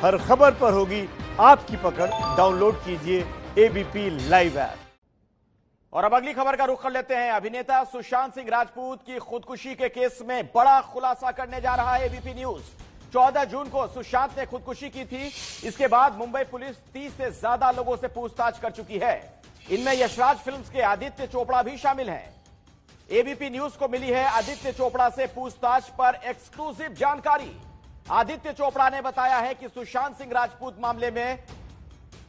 हर खबर पर होगी आपकी पकड़। डाउनलोड कीजिए एबीपी लाइव ऐप। और अब अगली खबर का रुख कर लेते हैं। अभिनेता सुशांत सिंह राजपूत की खुदकुशी के केस में बड़ा खुलासा करने जा रहा है एबीपी न्यूज। 14 जून को सुशांत ने खुदकुशी की थी। इसके बाद मुंबई पुलिस 30 से ज्यादा लोगों से पूछताछ कर चुकी है। इनमें यशराज फिल्म्स के आदित्य चोपड़ा भी शामिल हैं। एबीपी न्यूज को मिली है आदित्य चोपड़ा से पूछताछ पर एक्सक्लूसिव जानकारी। आदित्य चोपड़ा ने बताया है कि सुशांत सिंह राजपूत मामले में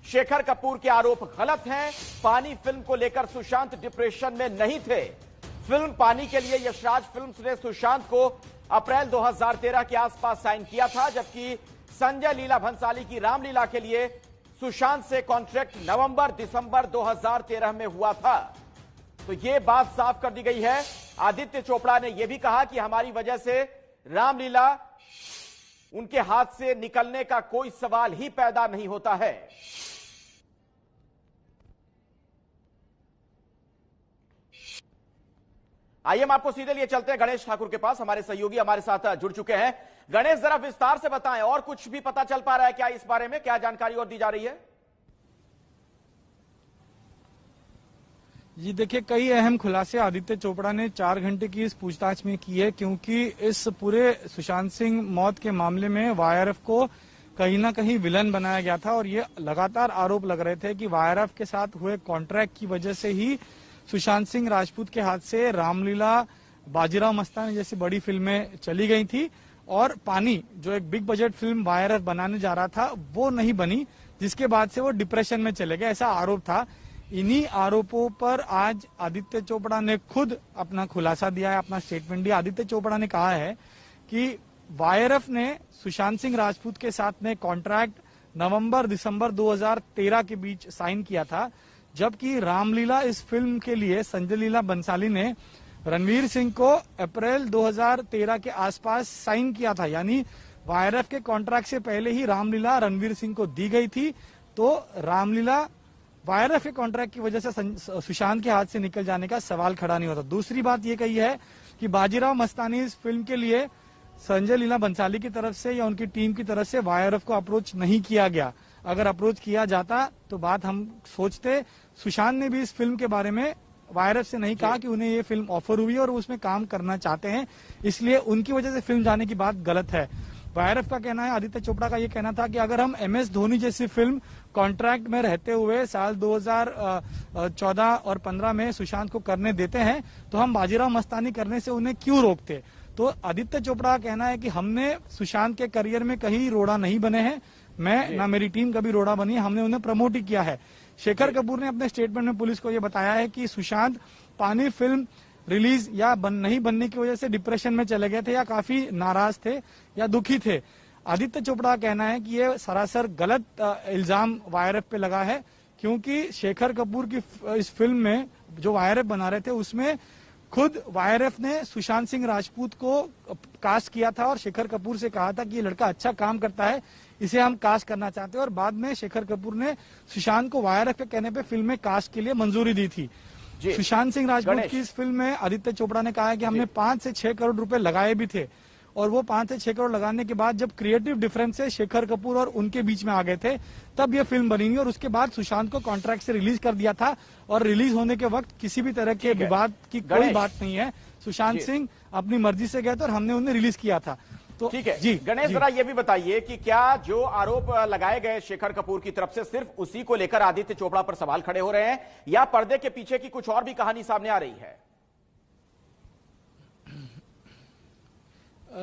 शेखर कपूर के आरोप गलत हैं। पानी फिल्म को लेकर सुशांत डिप्रेशन में नहीं थे। फिल्म पानी के लिए यशराज फिल्म्स ने सुशांत को अप्रैल 2013 के आसपास साइन किया था, जबकि संजय लीला भंसाली की रामलीला के लिए सुशांत से कॉन्ट्रैक्ट नवंबर-दिसंबर 2013 में हुआ था। तो यह बात साफ कर दी गई है। आदित्य चोपड़ा ने यह भी कहा कि हमारी वजह से रामलीला उनके हाथ से निकलने का कोई सवाल ही पैदा नहीं होता है। आइए हम आपको सीधे लिए चलते हैं गणेश ठाकुर के पास। हमारे सहयोगी हमारे साथ जुड़ चुके हैं। गणेश, जरा विस्तार से बताएं, और कुछ भी पता चल पा रहा है क्या इस बारे में? क्या जानकारी और दी जा रही है? जी देखिए, कई अहम खुलासे आदित्य चोपड़ा ने 4 घंटे की इस पूछताछ में की है, क्योंकि इस पूरे सुशांत सिंह मौत के मामले में वाईआरएफ को कहीं ना कहीं विलन बनाया गया था और ये लगातार आरोप लग रहे थे कि वाईआरएफ के साथ हुए कॉन्ट्रैक्ट की वजह से ही सुशांत सिंह राजपूत के हाथ से रामलीला, बाजीराव मस्तानी जैसी बड़ी फिल्में चली गई थी और पानी, जो एक बिग बजट फिल्म वाईआरएफ बनाने जा रहा था, वो नहीं बनी, जिसके बाद से वो डिप्रेशन में चले गए, ऐसा आरोप था। इन्हीं आरोपों पर आज आदित्य चोपड़ा ने खुद अपना खुलासा दिया है, अपना स्टेटमेंट दिया। आदित्य चोपड़ा ने कहा है कि वाईआरएफ ने सुशांत सिंह राजपूत के साथ में कॉन्ट्रैक्ट नवंबर-दिसंबर 2013 के बीच साइन किया था, जबकि रामलीला इस फिल्म के लिए संजय लीला बंसाली ने रणवीर सिंह को अप्रैल 2013 के आसपास साइन किया था। यानी वाईआरएफ के कॉन्ट्रैक्ट से पहले ही रामलीला रणवीर सिंह को दी गई थी। तो रामलीला वाईआरएफ के कॉन्ट्रैक्ट की वजह से सुशांत के हाथ से निकल जाने का सवाल खड़ा नहीं होता। दूसरी बात यह कही है कि बाजीराव मस्तानी इस फिल्म के लिए संजय लीला बंसाली की तरफ से या उनकी टीम की तरफ से वाईआरएफ को अप्रोच नहीं किया गया। अगर अप्रोच किया जाता तो बात हम सोचते। सुशांत ने भी इस फिल्म के बारे में वाईआरएफ से नहीं कहा कि उन्हें ये फिल्म ऑफर हुई और उसमें काम करना चाहते हैं, इसलिए उनकी वजह से फिल्म जाने की बात गलत है। वाईआरएफ का कहना है, आदित्य चोपड़ा का ये कहना था कि अगर हम MS धोनी जैसी फिल्म कॉन्ट्रैक्ट में रहते हुए साल 2014 और 15 में सुशांत को करने देते हैं तो हम बाजीराव मस्तानी करने से उन्हें क्यों रोकते। तो आदित्य चोपड़ा का कहना है कि हमने सुशांत के करियर में कहीं रोड़ा नहीं बने हैं, मैं ना मेरी टीम कभी रोड़ा बनी है, हमने उन्हें प्रमोट ही किया है। शेखर कपूर ने अपने स्टेटमेंट में पुलिस को यह बताया है कि सुशांत पानी फिल्म रिलीज या नहीं बनने की वजह से डिप्रेशन में चले गए थे या काफी नाराज थे या दुखी थे। आदित्य चोपड़ा का कहना है कि ये सरासर गलत इल्जाम वाईआरएफ पे लगा है, क्योंकि शेखर कपूर की इस फिल्म में जो वाईआरएफ बना रहे थे उसमें खुद वाईआरएफ ने सुशांत सिंह राजपूत को कास्ट किया था और शेखर कपूर से कहा था कि ये लड़का अच्छा काम करता है, इसे हम कास्ट करना चाहते हैं। और बाद में शेखर कपूर ने सुशांत को वाईआरएफ के कहने पे फिल्म में कास्ट के लिए मंजूरी दी थी। सुशांत सिंह राजपूत की इस फिल्म में आदित्य चोपड़ा ने कहा है कि हमने 5 से 6 करोड़ रुपए लगाए भी थे और वो 5 से 6 करोड़ लगाने के बाद जब क्रिएटिव डिफरेंसेस शेखर कपूर और उनके बीच में आ गए थे तब ये फिल्म बनी और उसके बाद सुशांत को कॉन्ट्रैक्ट से रिलीज कर दिया था और रिलीज होने के वक्त किसी भी तरह के विवाद की कोई बात नहीं है। सुशांत सिंह अपनी मर्जी से गए थे और हमने उन्हें रिलीज किया था। तो ठीक है जी गणेश, जरा ये भी बताइए कि क्या जो आरोप लगाए गए शेखर कपूर की तरफ से सिर्फ उसी को लेकर आदित्य चोपड़ा पर सवाल खड़े हो रहे हैं या पर्दे के पीछे की कुछ और भी कहानी सामने आ रही है?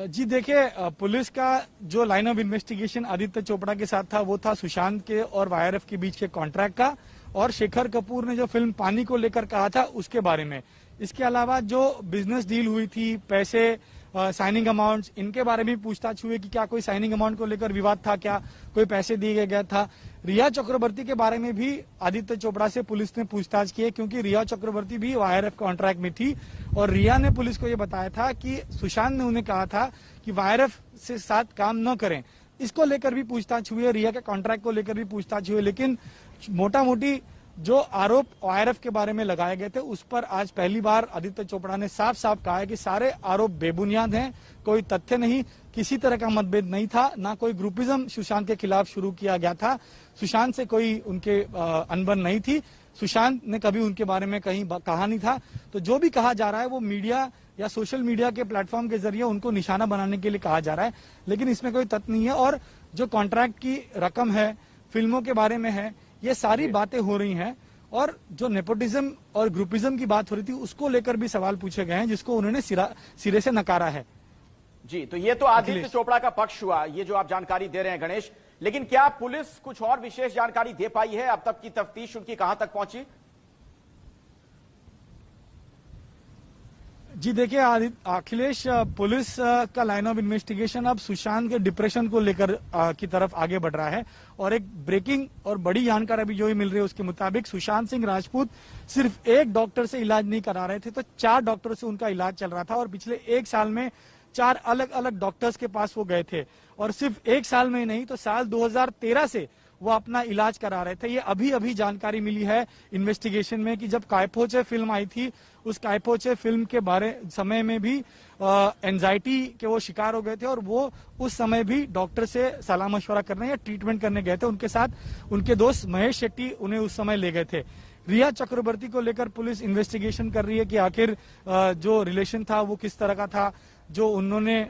जी देखिए, पुलिस का जो line of investigation Aditya Chopra के साथ था वो था सुशांत के और वाईआरएफ के बीच के कॉन्ट्रैक्ट का और शेखर कपूर ने जो फिल्म पानी को लेकर कहा था उसके बारे में। इसके अलावा जो बिजनेस डील हुई थी, पैसे, साइनिंग अमाउंट्स, इनके बारे में पूछताछ हुई कि क्या कोई साइनिंग अमाउंट को लेकर विवाद था, क्या कोई पैसे दिए गया था। रिया चक्रवर्ती के बारे में भी आदित्य चोपड़ा से पुलिस ने पूछताछ की है, क्योंकि रिया चक्रवर्ती भी वाईआरएफ कॉन्ट्रैक्ट में थी और रिया ने पुलिस को यह बताया था कि सुशांत ने उन्हें कहा था कि वाईआरएफ से साथ काम न करें। इसको लेकर भी पूछताछ हुई है, रिया के कॉन्ट्रैक्ट को लेकर भी पूछताछ हुई है, लेकिन मोटा मोटी जो आरोप वायरफ के बारे में लगाए गए थे उस पर आज पहली बार आदित्य चोपड़ा ने साफ साफ कहा है कि सारे आरोप बेबुनियाद हैं, कोई तथ्य नहीं, किसी तरह का मतभेद नहीं था, ना कोई ग्रुपिज्म सुशांत के खिलाफ शुरू किया गया था, सुशांत से कोई उनके अनबन नहीं थी, सुशांत ने कभी उनके बारे में कहीं कहा नहीं था। तो जो भी कहा जा रहा है वो मीडिया या सोशल मीडिया के प्लेटफॉर्म के जरिए उनको निशाना बनाने के लिए कहा जा रहा है, लेकिन इसमें कोई तथ्य नहीं है। और जो कॉन्ट्रैक्ट की रकम है, फिल्मों के बारे में है, ये सारी बातें हो रही हैं। और जो नेपोटिज्म और ग्रुपिज्म की बात हो रही थी उसको लेकर भी सवाल पूछे गए हैं, जिसको उन्होंने सिरे से नकारा है। जी, तो ये तो आदित्य चोपड़ा का पक्ष हुआ, ये जो आप जानकारी दे रहे हैं गणेश, लेकिन क्या पुलिस कुछ और विशेष जानकारी दे पाई है? अब तक की तफ्तीश उनकी कहां तक पहुंची? जी देखिए अखिलेश, पुलिस का लाइन ऑफ इन्वेस्टिगेशन अब सुशांत के डिप्रेशन को लेकर की तरफ आगे बढ़ रहा है। और एक ब्रेकिंग और बड़ी जानकारी अभी जो ही मिल रही है उसके मुताबिक सुशांत सिंह राजपूत सिर्फ एक डॉक्टर से इलाज नहीं करा रहे थे, तो 4 डॉक्टर से उनका इलाज चल रहा था। और पिछले 1 साल में 4 अलग अलग डॉक्टर्स के पास वो गए थे। और सिर्फ 1 साल में ही नहीं, तो साल 2013 से वो अपना इलाज करा रहे थे। ये अभी अभी जानकारी मिली है इन्वेस्टिगेशन में कि जब कायपोचे फिल्म आई थी, उस कायपोचे फिल्म के समय में भी एंजाइटी के वो शिकार हो गए थे और वो उस समय भी डॉक्टर से सलाह मशवरा करने या ट्रीटमेंट करने गए थे। उनके साथ उनके दोस्त महेश शेट्टी उन्हें उस समय ले गए थे। रिया चक्रवर्ती को लेकर पुलिस इन्वेस्टिगेशन कर रही है कि आखिर जो रिलेशन था वो किस तरह का था, जो उन्होंने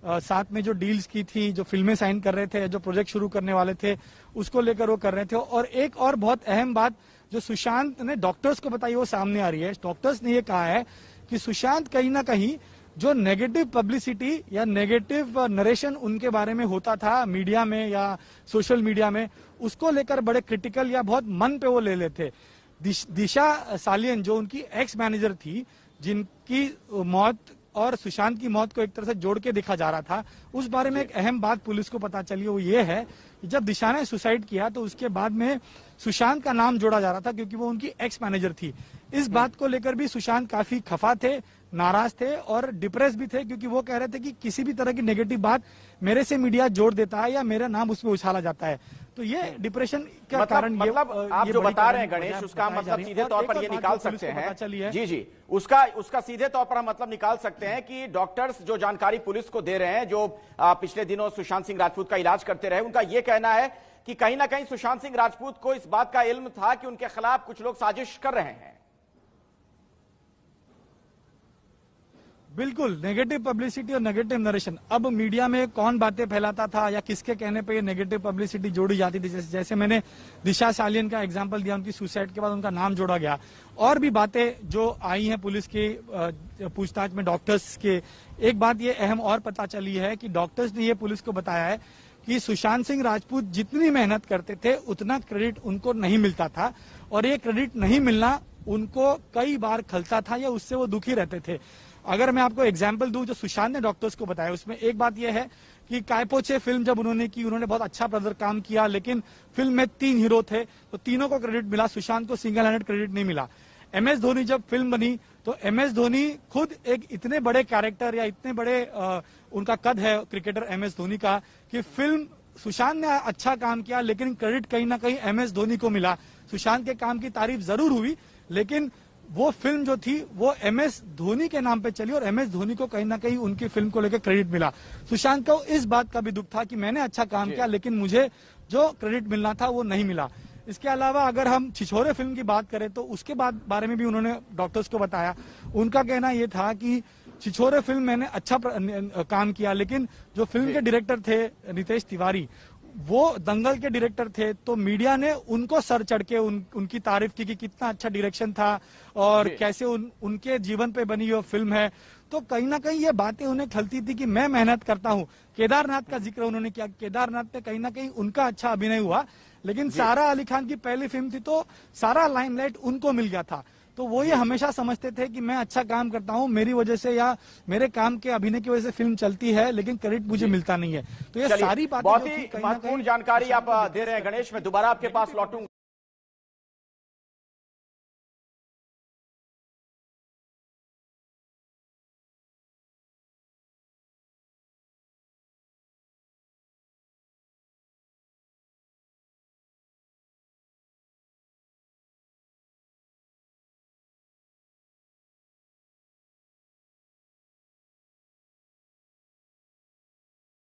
साथ में जो डील्स की थी, जो फिल्में साइन कर रहे थे, जो प्रोजेक्ट शुरू करने वाले थे, उसको लेकर वो कर रहे थे। और एक और बहुत अहम बात जो सुशांत ने डॉक्टर्स को बताई वो सामने आ रही है। डॉक्टर्स ने ये कहा है कि सुशांत कहीं ना कहीं जो नेगेटिव पब्लिसिटी या नेगेटिव नरेशन उनके बारे में होता था मीडिया में या सोशल मीडिया में, उसको लेकर बड़े क्रिटिकल या बहुत मन पे वो ले लेते। दिशा सालियन जो उनकी एक्स मैनेजर थी, जिनकी मौत और सुशांत की मौत को एक तरह से जोड़ के देखा जा रहा था, उस बारे में एक अहम बात पुलिस को पता चली, वो ये है कि जब दिशा ने सुसाइड किया तो उसके बाद में सुशांत का नाम जोड़ा जा रहा था क्योंकि वो उनकी एक्स मैनेजर थी। इस बात को लेकर भी सुशांत काफी खफा थे, नाराज थे और डिप्रेस भी थे, क्योंकि वो कह रहे थे कि किसी भी तरह की नेगेटिव बात मेरे से मीडिया जोड़ देता है या मेरा नाम उसमें उछाला जाता है। तो ये डिप्रेशन का कारण आप जो बता रहे हैं गणेश, उसका मतलब सीधे तौर पर ये निकाल सकते हैं, जी उसका सीधे तौर पर हम मतलब निकाल सकते हैं कि डॉक्टर्स जो जानकारी पुलिस को दे रहे हैं, जो पिछले दिनों सुशांत सिंह राजपूत का इलाज करते रहे, उनका यह कहना है कि कहीं ना कहीं सुशांत सिंह राजपूत को इस बात का इल्म था कि उनके खिलाफ कुछ लोग साजिश कर रहे हैं। बिल्कुल, नेगेटिव पब्लिसिटी और नेगेटिव नरेशन। अब मीडिया में कौन बातें फैलाता था या किसके कहने पे ये नेगेटिव पब्लिसिटी जोड़ी जाती थी, जैसे मैंने दिशा सालियन का एग्जांपल दिया, उनकी सुसाइड के बाद उनका नाम जोड़ा गया। और भी बातें जो आई हैं पुलिस की पूछताछ में डॉक्टर्स के, एक बात ये अहम और पता चली है कि डॉक्टर्स ने ये पुलिस को बताया है कि सुशांत सिंह राजपूत जितनी मेहनत करते थे उतना क्रेडिट उनको नहीं मिलता था, और ये क्रेडिट नहीं मिलना उनको कई बार खलता था या उससे वो दुखी रहते थे। अगर मैं आपको एग्जाम्पल दूं जो सुशांत ने डॉक्टर्स को बताया, उसमें एक बात यह है कि कायपोचे फिल्म जब उन्होंने की, उन्होंने बहुत अच्छा काम किया, लेकिन फिल्म में 3 हीरो थे तो तीनों को क्रेडिट मिला, सुशांत को सिंगल हैंडेड क्रेडिट नहीं मिला। MS धोनी जब फिल्म बनी तो MS धोनी खुद एक इतने बड़े कैरेक्टर या इतने बड़े उनका कद है क्रिकेटर MS धोनी का, कि फिल्म सुशांत ने अच्छा काम किया लेकिन क्रेडिट कहीं ना कहीं MS धोनी को मिला। सुशांत के काम की तारीफ जरूर हुई, लेकिन वो फिल्म जो थी वो MS धोनी के नाम पे चली और MS धोनी को कहीं ना कहीं उनकी फिल्म को लेकर क्रेडिट मिला। सुशांत को इस बात का भी दुख था कि मैंने अच्छा काम किया लेकिन मुझे जो क्रेडिट मिलना था वो नहीं मिला। इसके अलावा अगर हम छिछोरे फिल्म की बात करें तो उसके बारे में भी उन्होंने डॉक्टर्स को बताया। उनका कहना यह था कि छिछोरे फिल्म मैंने अच्छा काम किया, लेकिन जो फिल्म के डायरेक्टर थे रितेश तिवारी, वो दंगल के डायरेक्टर थे, तो मीडिया ने उनको सर चढ़ के उनकी तारीफ की कि कितना अच्छा डायरेक्शन था और कैसे उनके जीवन पे बनी वो फिल्म है। तो कहीं ना कहीं ये बातें उन्हें खलती थी कि मैं मेहनत करता हूं। केदारनाथ का जिक्र उन्होंने किया, केदारनाथ पे कहीं ना कहीं उनका अच्छा अभिनय हुआ, लेकिन सारा अली खान की पहली फिल्म थी तो सारा लाइमलाइट उनको मिल गया था। तो वो ये हमेशा समझते थे कि मैं अच्छा काम करता हूं, मेरी वजह से या मेरे काम के अभिनय की वजह से फिल्म चलती है, लेकिन क्रेडिट मुझे मिलता नहीं है। तो ये सारी बातें बहुत ही महत्वपूर्ण जानकारी आप दे रहे हैं गणेश। मैं दोबारा आपके पास लौटूंगा।